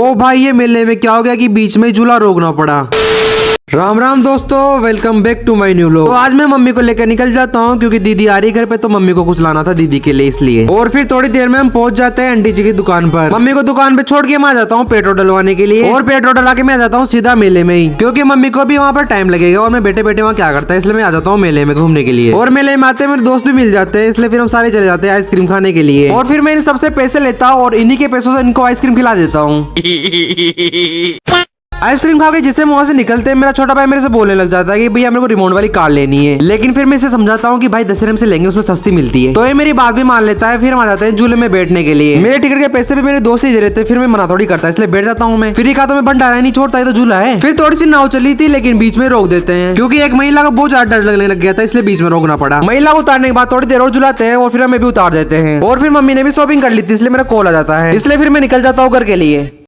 ओ भाई ये मेले में क्या हो गया कि बीच में झूला रोकना पड़ा। राम राम दोस्तों, welcome back to my new vlog. तो आज मैं मम्मी को लेकर निकल जाता हूँ क्योंकि दीदी आ रही घर पे, तो मम्मी को कुछ लाना था दीदी के लिए इसलिए। और फिर थोड़ी देर में हम पहुंच जाते हैं आंटी जी की दुकान पर। मम्मी को दुकान पे छोड़ के मैं आ जाता हूँ पेट्रोल डलवाने के लिए, और पेट्रोल डला के मैं आ जाता हूँ सीधा मेले में ही, क्योंकि मम्मी को भी वहाँ पर टाइम लगेगा और मैं बैठे बैठे वहाँ क्या करता है, इसलिए मैं आ जाता हूँ मेले में घूमने के लिए। और मेले में आते मेरे दोस्त भी मिल जाते हैं, इसलिए फिर हम सारे चले जाते हैं आइसक्रीम खाने के लिए। और फिर मैं इन सबसे पैसे लेता हूँ और इन्हीं के पैसों से इनको आइसक्रीम खिला देता हूँ। आइसक्रीम खा के जिससे वहां से निकलते हैं मेरा छोटा भाई मेरे से बोलने लग जाता है कि भैया मेरे को रिमोट वाली कार लेनी है। लेकिन फिर मैं इसे समझाता हूँ कि भाई 10 रुपए से लेंगे, उसमें सस्ती मिलती है। तो ये मेरी बात भी मान लेता है। फिर हम आ जाते हैं झूले में बैठने के लिए। मेरे टिकट के पैसे भी मेरे दोस्त ही दे रहे थे, फिर मैं मना थोड़ी करता, इसलिए बैठ जाता हूँ मैं। फ्री का तो मैं भंडारा नहीं छोड़ता, है तो झूला है। फिर थोड़ी सी नाव चली थी लेकिन बीच में रोक देते हैं क्योंकि एक महिला का बहुत ज्यादा डर लगने लग गया था, इसलिए बीच में रोकना पड़ा। महिला को उतारने के बाद थोड़ी देर और झुलाते हैं और फिर हमें भी उतार देते हैं। और फिर मम्मी ने भी शॉपिंग कर ली थी, इसलिए मेरा कॉल आ जाता है, इसलिए फिर मैं निकल जाता हूँ घर के लिए।